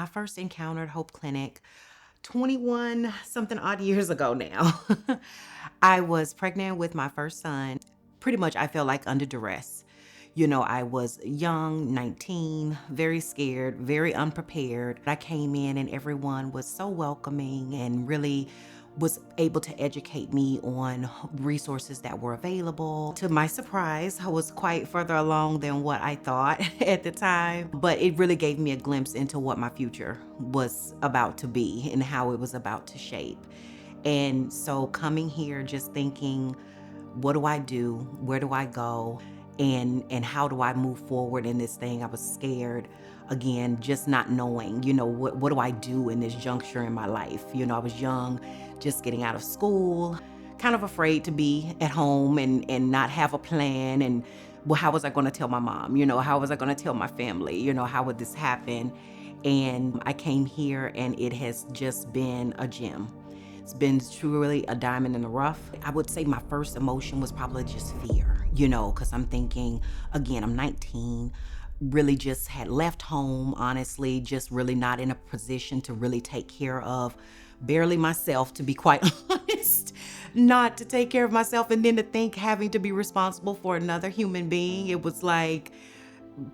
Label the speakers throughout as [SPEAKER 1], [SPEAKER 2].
[SPEAKER 1] I first encountered Hope Clinic 21 something odd years ago now. I was pregnant with my first son. Pretty much, I felt like under duress. I was young, 19, very scared, very unprepared. I came in and everyone was so welcoming and really was able to educate me on resources that were available. To my surprise, I was quite further along than what I thought at the time, but it really gave me a glimpse into what my future was about to be and how it was about to shape. And so coming here just thinking, what do I do? Where do I go? And how do I move forward in this thing? I was scared. Again, just not knowing, what do I do in this juncture in my life? I was young, just getting out of school, kind of afraid to be at home and not have a plan. And well, how was I going to tell my mom? How was I going to tell my family? How would this happen? And I came here and it has just been a gem. It's been truly a diamond in the rough. I would say my first emotion was probably just fear, because I'm thinking, again, I'm 19, really just had left home, honestly, just really not in a position to really take care of barely myself, to be quite honest, not to take care of myself. And then to think having to be responsible for another human being, it was like,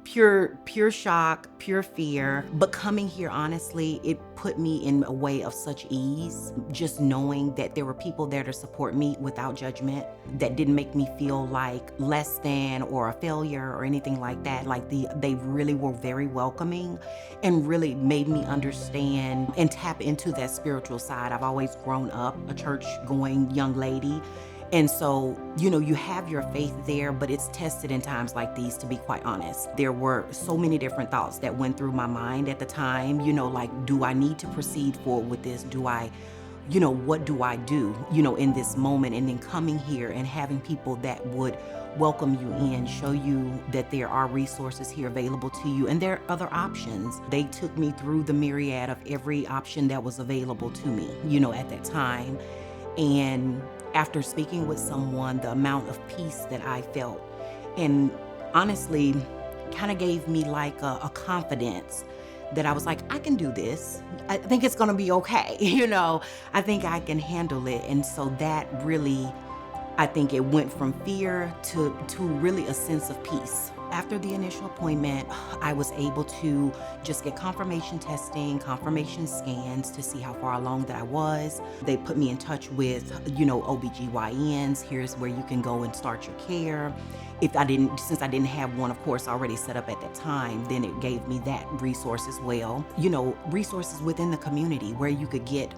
[SPEAKER 1] pure shock, pure fear. But coming here, honestly, it put me in a way of such ease, just knowing that there were people there to support me without judgment, that didn't make me feel like less than or a failure or anything like that. Like they really were very welcoming and really made me understand and tap into that spiritual side. I've always grown up a church going young lady. And so, you have your faith there, but it's tested in times like these, to be quite honest. There were so many different thoughts that went through my mind at the time, like, do I need to proceed forward with this? What do I do, in this moment? And then coming here and having people that would welcome you in, show you that there are resources here available to you and there are other options. They took me through the myriad of every option that was available to me, at that time. And after speaking with someone, the amount of peace that I felt, and honestly, kind of gave me like a confidence that I was like, I can do this. I think it's going to be okay. I think I can handle it. And so that really, I think it went from fear to really a sense of peace. After the initial appointment, I was able to just get confirmation testing, confirmation scans to see how far along that I was. They put me in touch with, OBGYNs. Here's where you can go and start your care. Since I didn't have one, of course, already set up at that time, then it gave me that resource as well. Resources within the community where you could get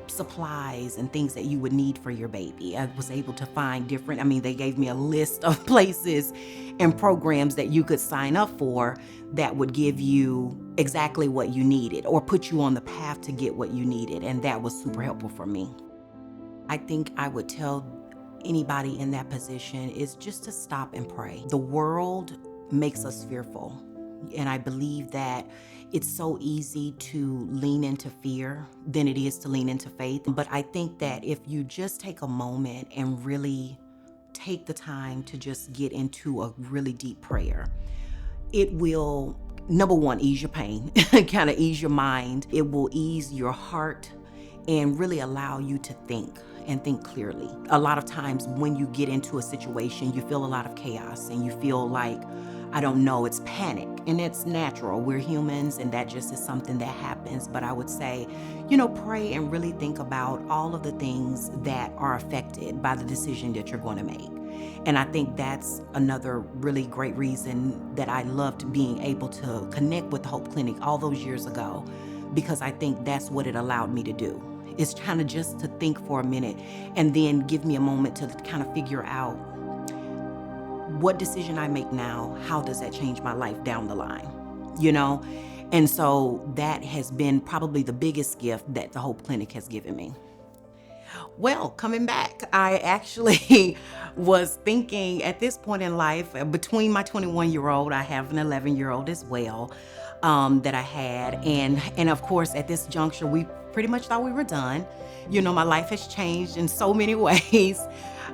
[SPEAKER 1] supplies and things that you would need for your baby. I was able to find they gave me a list of places and programs that you could sign up for that would give you exactly what you needed or put you on the path to get what you needed. And that was super helpful for me. I think I would tell anybody in that position is just to stop and pray. The world makes us fearful. And I believe that it's so easy to lean into fear than it is to lean into faith. But I think that if you just take a moment and really take the time to just get into a really deep prayer, it will, number one, ease your pain, kind of ease your mind. It will ease your heart and really allow you to think and think clearly. A lot of times when you get into a situation, you feel a lot of chaos and you feel like, I don't know, it's panic, and it's natural. We're humans and that just is something that happens. But I would say, pray and really think about all of the things that are affected by the decision that you're going to make. And I think that's another really great reason that I loved being able to connect with the Hope Clinic all those years ago, because I think that's what it allowed me to do. It's kind of just to think for a minute and then give me a moment to kind of figure out what decision I make now, how does that change my life down the line, And so that has been probably the biggest gift that the Hope Clinic has given me. Well, coming back, I actually was thinking at this point in life, between my 21-year-old, I have an 11-year-old as well, that I had. And of course, at this juncture, we pretty much thought we were done. My life has changed in so many ways.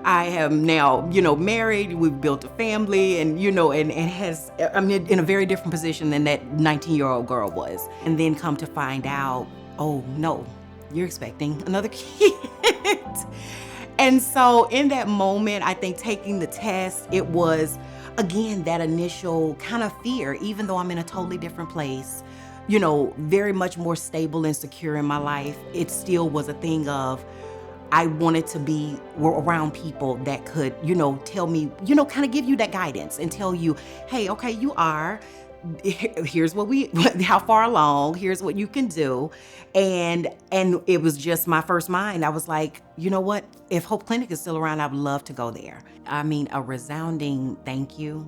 [SPEAKER 1] I am now, married. We've built a family, and and has I'm in a very different position than that 19-year-old girl was. And then come to find out, oh no, you're expecting another kid. And so in that moment, I think taking the test, it was again that initial kind of fear, even though I'm in a totally different place, very much more stable and secure in my life. It still was a thing of I wanted to be around people that could, tell me, kind of give you that guidance and tell you, hey, okay, you are. Here's what how far along. Here's what you can do, and it was just my first mind. I was like, you know what? If Hope Clinic is still around, I'd love to go there. I mean, a resounding thank you.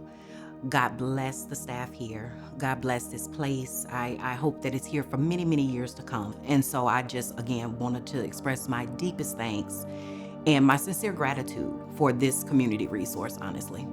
[SPEAKER 1] God bless the staff here. God bless this place. I hope that it's here for many, many years to come. And so I just, again, wanted to express my deepest thanks and my sincere gratitude for this community resource, honestly.